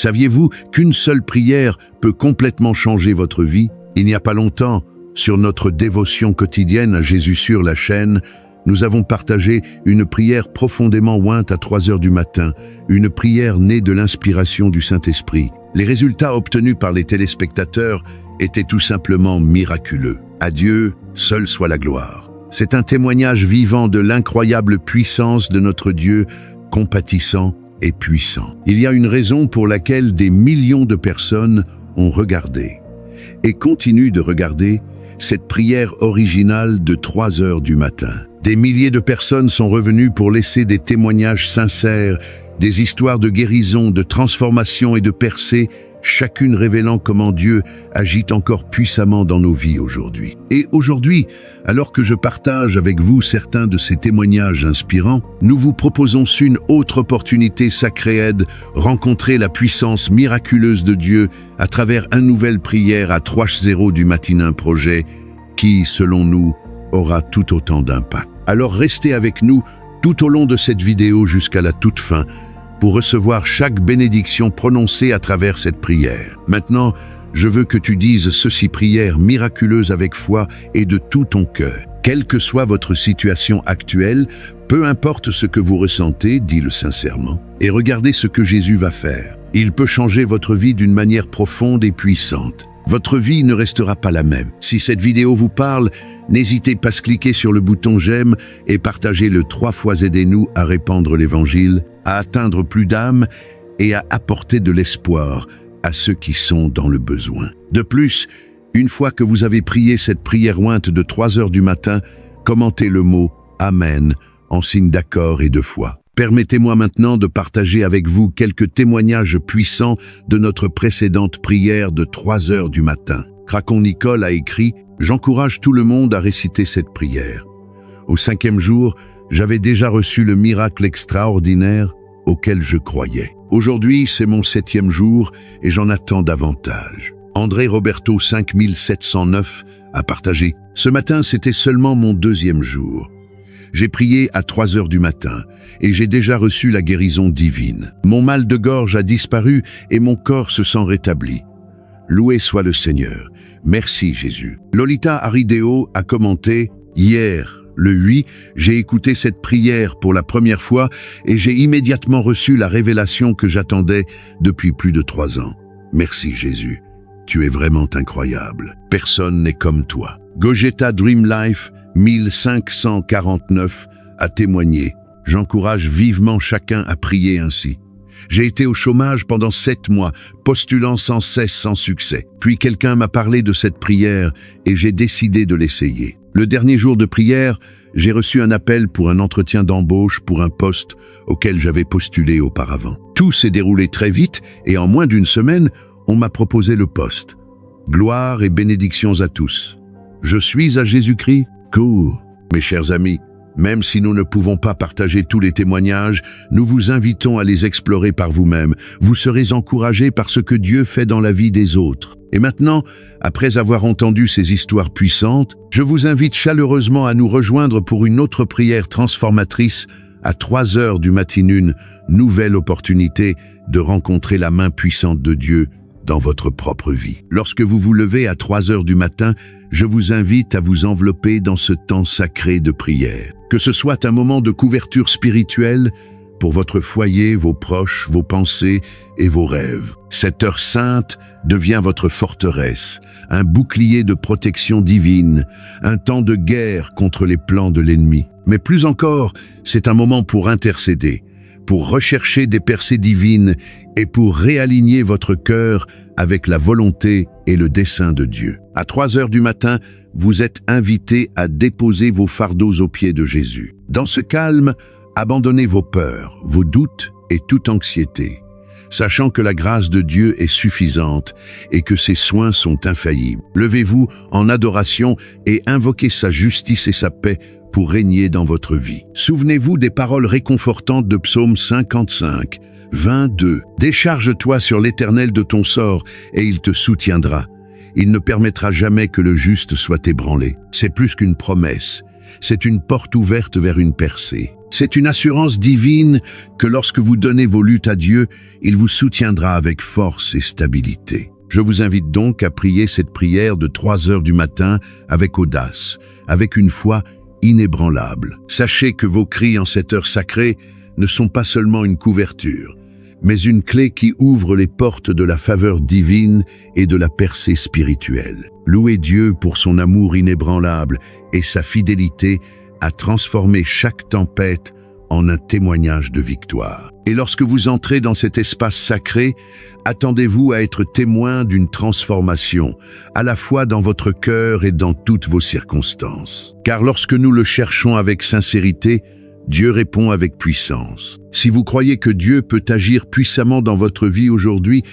Saviez-vous qu'une seule prière peut complètement changer votre vie? Il n'y a pas longtemps, sur notre dévotion quotidienne à Jésus sur la chaîne, nous avons partagé une prière profondément ointe à 3 heures du matin, une prière née de l'inspiration du Saint-Esprit. Les résultats obtenus par les téléspectateurs étaient tout simplement miraculeux. À Dieu, seule soit la gloire. C'est un témoignage vivant de l'incroyable puissance de notre Dieu, compatissant et puissant. Il y a une raison pour laquelle des millions de personnes ont regardé et continuent de regarder cette prière originale de 3 heures du matin. Des milliers de personnes sont revenues pour laisser des témoignages sincères, des histoires de guérison, de transformation et de percée, chacune révélant comment Dieu agit encore puissamment dans nos vies aujourd'hui. Et aujourd'hui, alors que je partage avec vous certains de ces témoignages inspirants, nous vous proposons une autre opportunité sacrée de rencontrer la puissance miraculeuse de Dieu à travers une nouvelle prière à 3h du matin, un projet qui, selon nous, aura tout autant d'impact. Alors restez avec nous tout au long de cette vidéo jusqu'à la toute fin pour recevoir chaque bénédiction prononcée à travers cette prière. Maintenant, je veux que tu dises ceci prière miraculeuse avec foi et de tout ton cœur. Quelle que soit votre situation actuelle, peu importe ce que vous ressentez, dis-le sincèrement. Et regardez ce que Jésus va faire. Il peut changer votre vie d'une manière profonde et puissante. Votre vie ne restera pas la même. Si cette vidéo vous parle, n'hésitez pas à cliquer sur le bouton j'aime et partagez-le 3 fois. Aidez-nous à répandre l'évangile, à atteindre plus d'âmes et à apporter de l'espoir à ceux qui sont dans le besoin. De plus, une fois que vous avez prié cette prière ointe de 3 heures du matin, commentez le mot « Amen » en signe d'accord et de foi. Permettez-moi maintenant de partager avec vous quelques témoignages puissants de notre précédente prière de 3 heures du matin. Cracon Nicole a écrit « J'encourage tout le monde à réciter cette prière. Au 5e jour, j'avais déjà reçu le miracle extraordinaire auquel je croyais. Aujourd'hui, c'est mon 7e jour et j'en attends davantage. » André Roberto 5709 a partagé « Ce matin, c'était seulement mon 2e jour. J'ai prié à 3 heures du matin et j'ai déjà reçu la guérison divine. Mon mal de gorge a disparu et mon corps se sent rétabli. Loué soit le Seigneur. Merci Jésus. » Lolita Arideo a commenté « Hier, le 8, j'ai écouté cette prière pour la première fois et j'ai immédiatement reçu la révélation que j'attendais depuis plus de 3 ans. Merci Jésus. Tu es vraiment incroyable. Personne n'est comme toi. » Gogeta Dream Life 1549 a témoigné. J'encourage vivement chacun à prier ainsi. J'ai été au chômage pendant 7 mois, postulant sans cesse sans succès. Puis quelqu'un m'a parlé de cette prière et j'ai décidé de l'essayer. Le dernier jour de prière, j'ai reçu un appel pour un entretien d'embauche pour un poste auquel j'avais postulé auparavant. Tout s'est déroulé très vite et en moins d'1 semaine, on m'a proposé le poste. Gloire et bénédictions à tous. Je suis à Jésus-Christ. Cours. Mes chers amis, même si nous ne pouvons pas partager tous les témoignages, nous vous invitons à les explorer par vous-même. Vous serez encouragés par ce que Dieu fait dans la vie des autres. Et maintenant, après avoir entendu ces histoires puissantes, je vous invite chaleureusement à nous rejoindre pour une autre prière transformatrice à 3 heures du matin, une nouvelle opportunité de rencontrer la main puissante de Dieu dans votre propre vie. Lorsque vous vous levez à 3 heures du matin, je vous invite à vous envelopper dans ce temps sacré de prière. Que ce soit un moment de couverture spirituelle pour votre foyer, vos proches, vos pensées et vos rêves. Cette heure sainte devient votre forteresse, un bouclier de protection divine, un temps de guerre contre les plans de l'ennemi. Mais plus encore, c'est un moment pour intercéder, pour rechercher des percées divines et pour réaligner votre cœur avec la volonté et le dessein de Dieu. À 3 heures du matin, vous êtes invités à déposer vos fardeaux aux pieds de Jésus. Dans ce calme, abandonnez vos peurs, vos doutes et toute anxiété, sachant que la grâce de Dieu est suffisante et que ses soins sont infaillibles. Levez-vous en adoration et invoquez sa justice et sa paix pour régner dans votre vie. Souvenez-vous des paroles réconfortantes de Psaume 55, 22. « Décharge-toi sur l'Éternel de ton sort, et il te soutiendra. Il ne permettra jamais que le juste soit ébranlé. » C'est plus qu'une promesse, c'est une porte ouverte vers une percée. C'est une assurance divine que lorsque vous donnez vos luttes à Dieu, il vous soutiendra avec force et stabilité. Je vous invite donc à prier cette prière de 3 heures du matin avec audace, avec une foi inébranlable. Sachez que vos cris en cette heure sacrée ne sont pas seulement une couverture, mais une clé qui ouvre les portes de la faveur divine et de la percée spirituelle. Louez Dieu pour son amour inébranlable et sa fidélité à transformer chaque tempête en un témoignage de victoire. Et lorsque vous entrez dans cet espace sacré, attendez-vous à être témoin d'une transformation, à la fois dans votre cœur et dans toutes vos circonstances. Car lorsque nous le cherchons avec sincérité, Dieu répond avec puissance. Si vous croyez que Dieu peut agir puissamment dans votre vie aujourd'hui,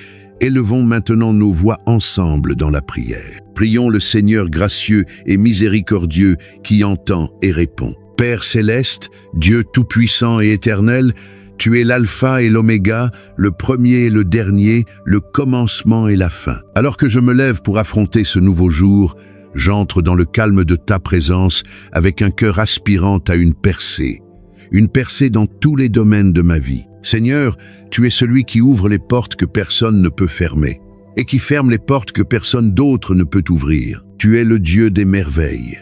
élevons maintenant nos voix ensemble dans la prière. Prions le Seigneur gracieux et miséricordieux qui entend et répond. Père céleste, Dieu tout-puissant et éternel, tu es l'alpha et l'oméga, le premier et le dernier, le commencement et la fin. Alors que je me lève pour affronter ce nouveau jour, j'entre dans le calme de ta présence avec un cœur aspirant à une percée dans tous les domaines de ma vie. Seigneur, tu es celui qui ouvre les portes que personne ne peut fermer et qui ferme les portes que personne d'autre ne peut ouvrir. Tu es le Dieu des merveilles,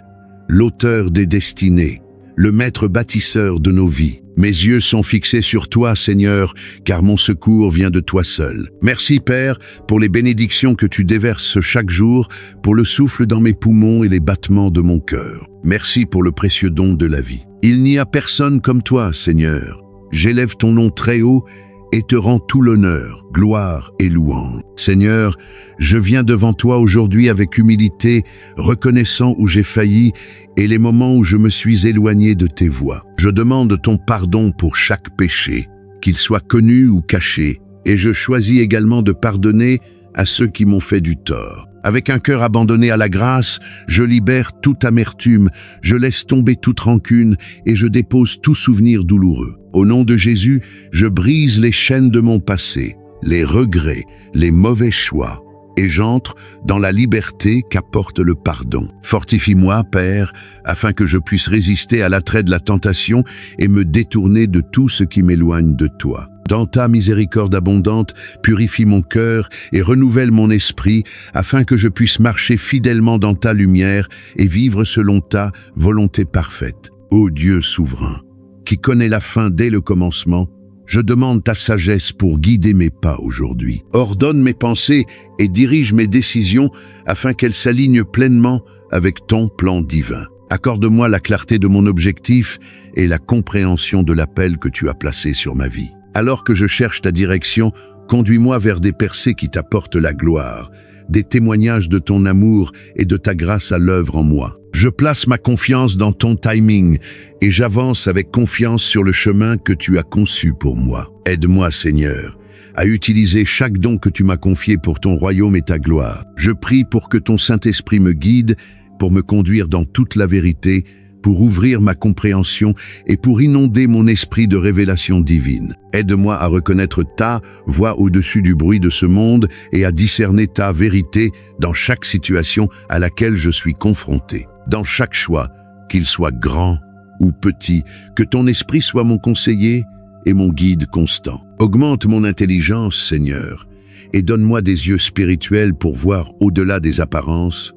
l'auteur des destinées, le maître bâtisseur de nos vies. Mes yeux sont fixés sur toi, Seigneur, car mon secours vient de toi seul. Merci, Père, pour les bénédictions que tu déverses chaque jour, pour le souffle dans mes poumons et les battements de mon cœur. Merci pour le précieux don de la vie. Il n'y a personne comme toi, Seigneur. J'élève ton nom très haut et te rends tout l'honneur, gloire et louange. Seigneur, je viens devant toi aujourd'hui avec humilité, reconnaissant où j'ai failli et les moments où je me suis éloigné de tes voies. Je demande ton pardon pour chaque péché, qu'il soit connu ou caché, et je choisis également de pardonner à ceux qui m'ont fait du tort. Avec un cœur abandonné à la grâce, je libère toute amertume, je laisse tomber toute rancune et je dépose tout souvenir douloureux. Au nom de Jésus, je brise les chaînes de mon passé, les regrets, les mauvais choix, et j'entre dans la liberté qu'apporte le pardon. Fortifie-moi, Père, afin que je puisse résister à l'attrait de la tentation et me détourner de tout ce qui m'éloigne de toi. Dans ta miséricorde abondante, purifie mon cœur et renouvelle mon esprit, afin que je puisse marcher fidèlement dans ta lumière et vivre selon ta volonté parfaite. Ô Dieu souverain, qui connaît la fin dès le commencement, je demande ta sagesse pour guider mes pas aujourd'hui. Ordonne mes pensées et dirige mes décisions afin qu'elles s'alignent pleinement avec ton plan divin. Accorde-moi la clarté de mon objectif et la compréhension de l'appel que tu as placé sur ma vie. Alors que je cherche ta direction, conduis-moi vers des percées qui t'apportent la gloire, des témoignages de ton amour et de ta grâce à l'œuvre en moi. Je place ma confiance dans ton timing et j'avance avec confiance sur le chemin que tu as conçu pour moi. Aide-moi, Seigneur, à utiliser chaque don que tu m'as confié pour ton royaume et ta gloire. Je prie pour que ton Saint-Esprit me guide, pour me conduire dans toute la vérité, pour ouvrir ma compréhension et pour inonder mon esprit de révélation divine. Aide-moi à reconnaître ta voix au-dessus du bruit de ce monde et à discerner ta vérité dans chaque situation à laquelle je suis confronté. Dans chaque choix, qu'il soit grand ou petit, que ton esprit soit mon conseiller et mon guide constant. Augmente mon intelligence, Seigneur, et donne-moi des yeux spirituels pour voir au-delà des apparences,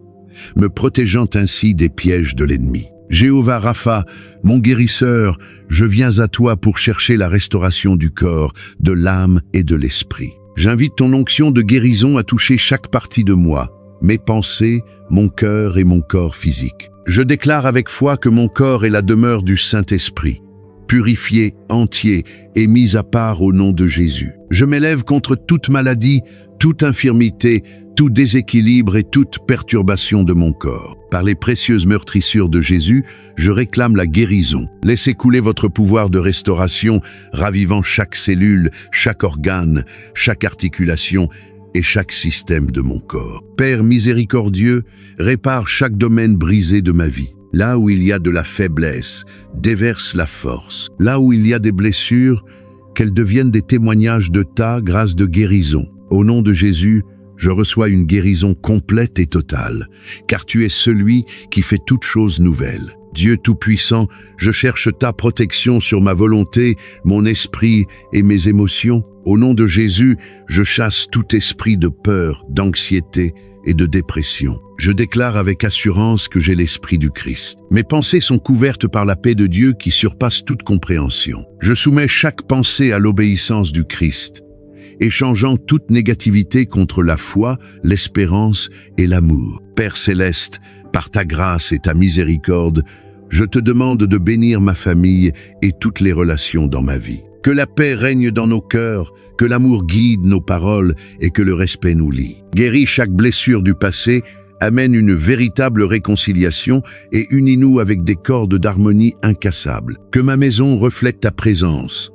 me protégeant ainsi des pièges de l'ennemi. Jéhovah Rapha, mon guérisseur, je viens à toi pour chercher la restauration du corps, de l'âme et de l'esprit. J'invite ton onction de guérison à toucher chaque partie de moi, mes pensées, mon cœur et mon corps physique. Je déclare avec foi que mon corps est la demeure du Saint-Esprit, purifié, entier et mis à part au nom de Jésus. Je m'élève contre toute maladie, toute infirmité, tout déséquilibre et toute perturbation de mon corps. Par les précieuses meurtrissures de Jésus, je réclame la guérison. Laissez couler votre pouvoir de restauration, ravivant chaque cellule, chaque organe, chaque articulation et chaque système de mon corps. Père miséricordieux, répare chaque domaine brisé de ma vie. Là où il y a de la faiblesse, déverse la force. Là où il y a des blessures, qu'elles deviennent des témoignages de ta grâce de guérison. Au nom de Jésus, je reçois une guérison complète et totale, car tu es celui qui fait toutes choses nouvelles. Dieu Tout-Puissant, je cherche ta protection sur ma volonté, mon esprit et mes émotions. Au nom de Jésus, je chasse tout esprit de peur, d'anxiété et de dépression. Je déclare avec assurance que j'ai l'esprit du Christ. Mes pensées sont couvertes par la paix de Dieu qui surpasse toute compréhension. Je soumets chaque pensée à l'obéissance du Christ, échangeant toute négativité contre la foi, l'espérance et l'amour. Père céleste, par ta grâce et ta miséricorde, je te demande de bénir ma famille et toutes les relations dans ma vie. Que la paix règne dans nos cœurs, que l'amour guide nos paroles et que le respect nous lie. Guéris chaque blessure du passé, amène une véritable réconciliation et unis-nous avec des cordes d'harmonie incassables. Que ma maison reflète ta présence,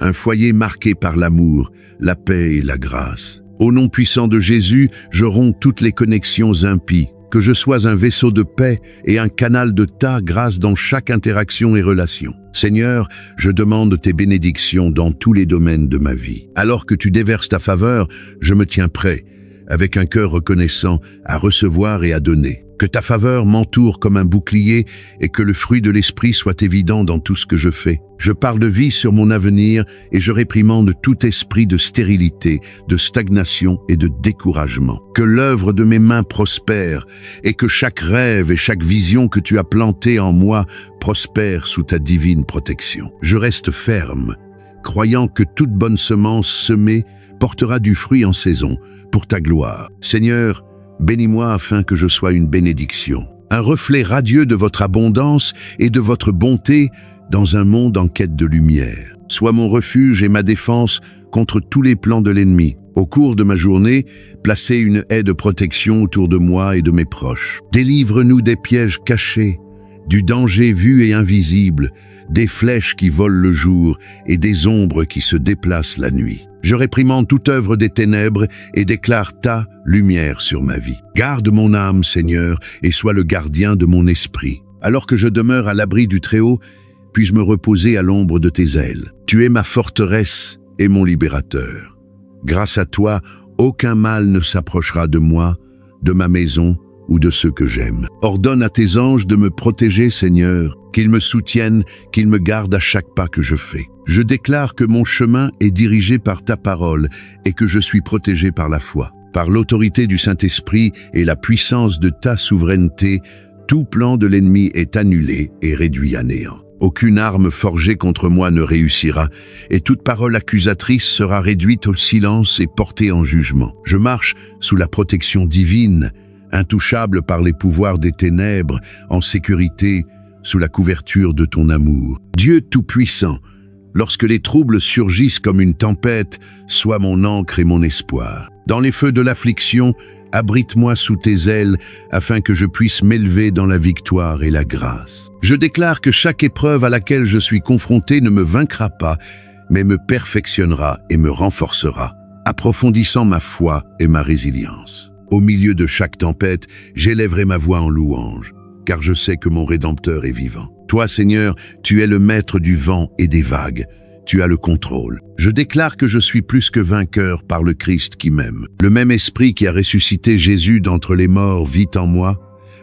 un foyer marqué par l'amour, la paix et la grâce. Au nom puissant de Jésus, je romps toutes les connexions impies. Que je sois un vaisseau de paix et un canal de ta grâce dans chaque interaction et relation. Seigneur, je demande tes bénédictions dans tous les domaines de ma vie. Alors que tu déverses ta faveur, je me tiens prêt, avec un cœur reconnaissant, à recevoir et à donner. Que ta faveur m'entoure comme un bouclier et que le fruit de l'esprit soit évident dans tout ce que je fais. Je parle de vie sur mon avenir et je réprimande tout esprit de stérilité, de stagnation et de découragement. Que l'œuvre de mes mains prospère et que chaque rêve et chaque vision que tu as planté en moi prospère sous ta divine protection. Je reste ferme, croyant que toute bonne semence semée portera du fruit en saison pour ta gloire. Seigneur, bénis-moi afin que je sois une bénédiction, un reflet radieux de votre abondance et de votre bonté dans un monde en quête de lumière. Sois mon refuge et ma défense contre tous les plans de l'ennemi. Au cours de ma journée, placez une haie de protection autour de moi et de mes proches. Délivre-nous des pièges cachés, du danger vu et invisible, des flèches qui volent le jour et des ombres qui se déplacent la nuit. Je réprimande toute œuvre des ténèbres et déclare ta lumière sur ma vie. Garde mon âme, Seigneur, et sois le gardien de mon esprit. Alors que je demeure à l'abri du Très-Haut, puis-je me reposer à l'ombre de tes ailes. Tu es ma forteresse et mon libérateur. Grâce à toi, aucun mal ne s'approchera de moi, de ma maison ou de ceux que j'aime. Ordonne à tes anges de me protéger, Seigneur, qu'ils me soutiennent, qu'ils me gardent à chaque pas que je fais. Je déclare que mon chemin est dirigé par ta parole et que je suis protégé par la foi. Par l'autorité du Saint-Esprit et la puissance de ta souveraineté, tout plan de l'ennemi est annulé et réduit à néant. Aucune arme forgée contre moi ne réussira, et toute parole accusatrice sera réduite au silence et portée en jugement. Je marche sous la protection divine, intouchable par les pouvoirs des ténèbres, en sécurité, sous la couverture de ton amour. Dieu Tout-Puissant, lorsque les troubles surgissent comme une tempête, sois mon ancre et mon espoir. Dans les feux de l'affliction, abrite-moi sous tes ailes, afin que je puisse m'élever dans la victoire et la grâce. Je déclare que chaque épreuve à laquelle je suis confronté ne me vaincra pas, mais me perfectionnera et me renforcera, approfondissant ma foi et ma résilience. Au milieu de chaque tempête, j'élèverai ma voix en louange, car je sais que mon Rédempteur est vivant. Toi, Seigneur, tu es le maître du vent et des vagues. Tu as le contrôle. Je déclare que je suis plus que vainqueur par le Christ qui m'aime. Le même esprit qui a ressuscité Jésus d'entre les morts vit en moi,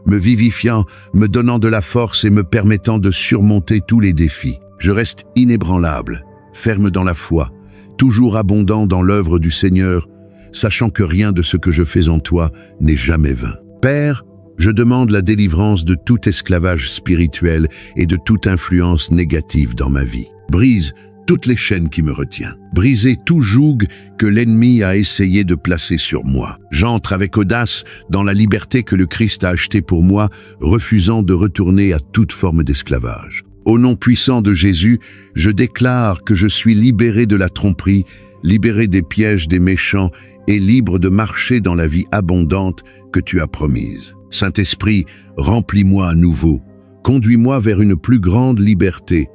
me vivifiant, me donnant de la force et me permettant de surmonter tous les défis. Je reste inébranlable, ferme dans la foi, toujours abondant dans l'œuvre du Seigneur, sachant que rien de ce que je fais en toi n'est jamais vain. Père, je demande la délivrance de tout esclavage spirituel et de toute influence négative dans ma vie. Brise toutes les chaînes qui me retiennent. Brisez tout joug que l'ennemi a essayé de placer sur moi. J'entre avec audace dans la liberté que le Christ a achetée pour moi, refusant de retourner à toute forme d'esclavage. Au nom puissant de Jésus, je déclare que je suis libéré de la tromperie, libéré des pièges des méchants et libre de marcher dans la vie abondante que tu as promise. Saint-Esprit, remplis-moi à nouveau. Conduis-moi vers une plus grande liberté,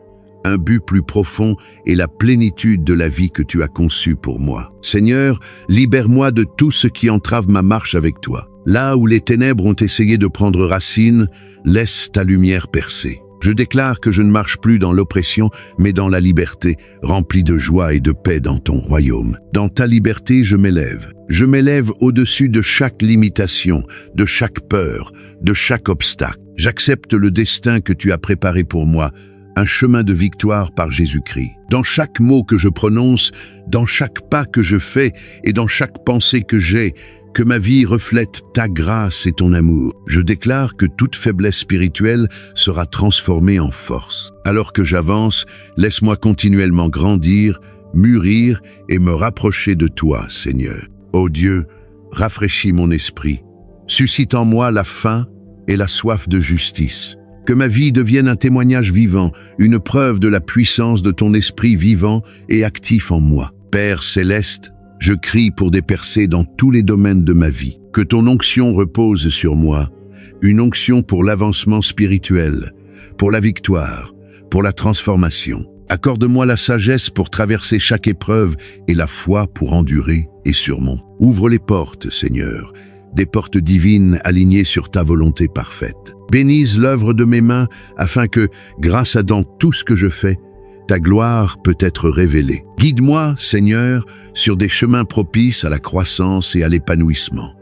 un but plus profond et la plénitude de la vie que tu as conçue pour moi. Seigneur, libère-moi de tout ce qui entrave ma marche avec toi. Là où les ténèbres ont essayé de prendre racine, laisse ta lumière percer. Je déclare que je ne marche plus dans l'oppression, mais dans la liberté, remplie de joie et de paix dans ton royaume. Dans ta liberté, je m'élève. Je m'élève au-dessus de chaque limitation, de chaque peur, de chaque obstacle. J'accepte le destin que tu as préparé pour moi, un chemin de victoire par Jésus-Christ. Dans chaque mot que je prononce, dans chaque pas que je fais et dans chaque pensée que j'ai, que ma vie reflète ta grâce et ton amour. Je déclare que toute faiblesse spirituelle sera transformée en force. Alors que j'avance, laisse-moi continuellement grandir, mûrir et me rapprocher de toi, Seigneur. Ô Dieu, rafraîchis mon esprit. Suscite en moi la faim et la soif de justice. Que ma vie devienne un témoignage vivant, une preuve de la puissance de ton esprit vivant et actif en moi. Père céleste, je crie pour des percées dans tous les domaines de ma vie. Que ton onction repose sur moi, une onction pour l'avancement spirituel, pour la victoire, pour la transformation. Accorde-moi la sagesse pour traverser chaque épreuve et la foi pour endurer et surmonter. Ouvre les portes, Seigneur, des portes divines alignées sur ta volonté parfaite. Bénisse l'œuvre de mes mains afin que, grâce à dans tout ce que je fais, ta gloire peut être révélée. Guide-moi, Seigneur, sur des chemins propices à la croissance et à l'épanouissement.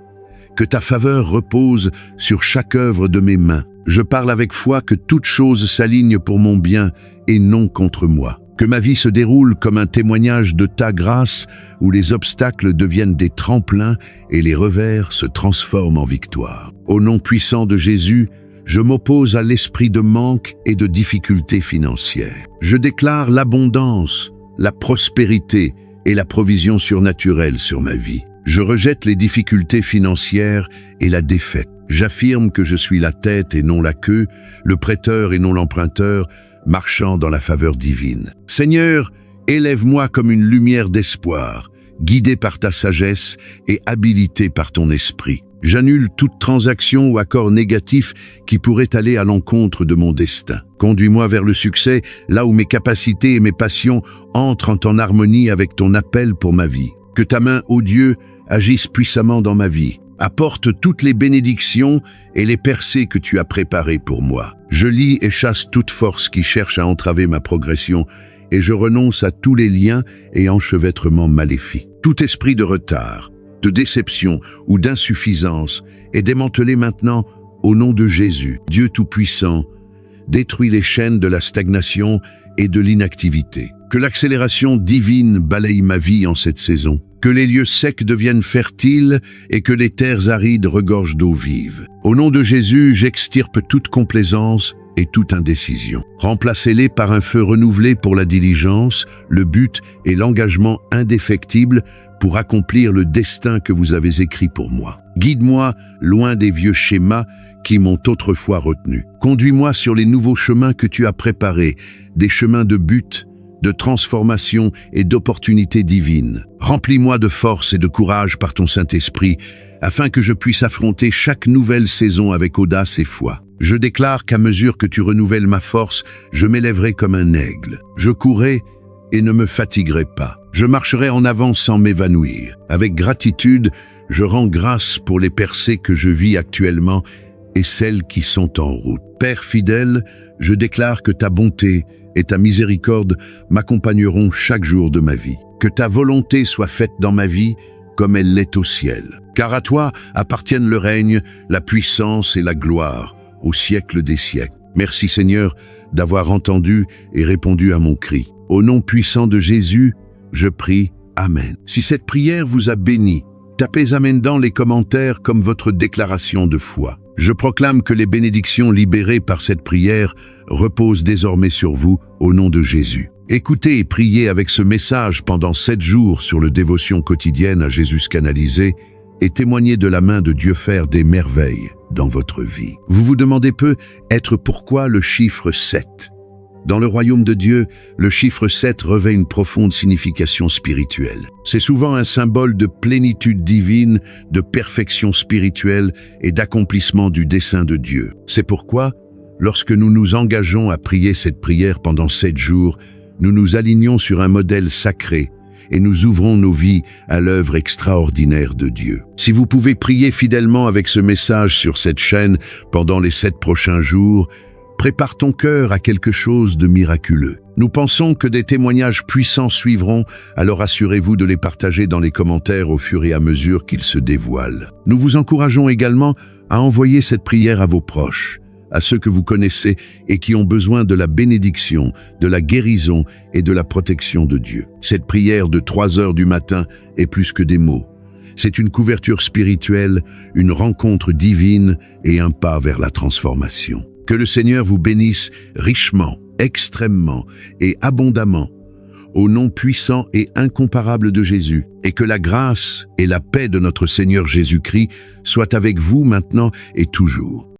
Que ta faveur repose sur chaque œuvre de mes mains. Je parle avec foi que toute chose s'aligne pour mon bien et non contre moi. Que ma vie se déroule comme un témoignage de ta grâce où les obstacles deviennent des tremplins et les revers se transforment en victoire. Au nom puissant de Jésus, je m'oppose à l'esprit de manque et de difficultés financières. Je déclare l'abondance, la prospérité et la provision surnaturelle sur ma vie. Je rejette les difficultés financières et la défaite. J'affirme que je suis la tête et non la queue, le prêteur et non l'emprunteur, marchant dans la faveur divine. Seigneur, élève-moi comme une lumière d'espoir, guidé par ta sagesse et habilité par ton esprit. J'annule toute transaction ou accord négatif qui pourrait aller à l'encontre de mon destin. Conduis-moi vers le succès, là où mes capacités et mes passions entrent en harmonie avec ton appel pour ma vie. Que ta main, ô Dieu, agisse puissamment dans ma vie. Apporte toutes les bénédictions et les percées que tu as préparées pour moi. Je lie et chasse toute force qui cherche à entraver ma progression et je renonce à tous les liens et enchevêtrements maléfiques. Tout esprit de retard, de déception ou d'insuffisance est démantelé maintenant au nom de Jésus. Dieu Tout-Puissant, détruis les chaînes de la stagnation et de l'inactivité. Que l'accélération divine balaye ma vie en cette saison. Que les lieux secs deviennent fertiles et que les terres arides regorgent d'eau vive. Au nom de Jésus, j'extirpe toute complaisance et toute indécision. Remplacez-les par un feu renouvelé pour la diligence, le but et l'engagement indéfectible pour accomplir le destin que vous avez écrit pour moi. Guide-moi loin des vieux schémas qui m'ont autrefois retenu. Conduis-moi sur les nouveaux chemins que tu as préparés, des chemins de but, de transformation et d'opportunités divines. Remplis-moi de force et de courage par ton Saint-Esprit, afin que je puisse affronter chaque nouvelle saison avec audace et foi. Je déclare qu'à mesure que tu renouvelles ma force, je m'élèverai comme un aigle. Je courrai et ne me fatiguerai pas. Je marcherai en avant sans m'évanouir. Avec gratitude, je rends grâce pour les percées que je vis actuellement et celles qui sont en route. Père fidèle, je déclare que ta bonté et ta miséricorde m'accompagneront chaque jour de ma vie. Que ta volonté soit faite dans ma vie comme elle l'est au ciel. Car à toi appartiennent le règne, la puissance et la gloire au siècle des siècles. Merci Seigneur d'avoir entendu et répondu à mon cri. Au nom puissant de Jésus, je prie. Amen. Si cette prière vous a béni, tapez Amen dans les commentaires comme votre déclaration de foi. Je proclame que les bénédictions libérées par cette prière reposent désormais sur vous, au nom de Jésus. Écoutez et priez avec ce message pendant 7 jours sur le dévotion quotidienne à Jésus canalisé et témoignez de la main de Dieu faire des merveilles dans votre vie. Vous vous demandez peut-être pourquoi le chiffre 7. Dans le royaume de Dieu, le chiffre 7 revêt une profonde signification spirituelle. C'est souvent un symbole de plénitude divine, de perfection spirituelle et d'accomplissement du dessein de Dieu. C'est pourquoi, lorsque nous nous engageons à prier cette prière pendant 7 jours, nous nous alignons sur un modèle sacré et nous ouvrons nos vies à l'œuvre extraordinaire de Dieu. Si vous pouvez prier fidèlement avec ce message sur cette chaîne pendant les 7 prochains jours, prépare ton cœur à quelque chose de miraculeux. Nous pensons que des témoignages puissants suivront, alors assurez-vous de les partager dans les commentaires au fur et à mesure qu'ils se dévoilent. Nous vous encourageons également à envoyer cette prière à vos proches, à ceux que vous connaissez et qui ont besoin de la bénédiction, de la guérison et de la protection de Dieu. Cette prière de 3 heures du matin est plus que des mots. C'est une couverture spirituelle, une rencontre divine et un pas vers la transformation. Que le Seigneur vous bénisse richement, extrêmement et abondamment, au nom puissant et incomparable de Jésus, et que la grâce et la paix de notre Seigneur Jésus-Christ soient avec vous maintenant et toujours.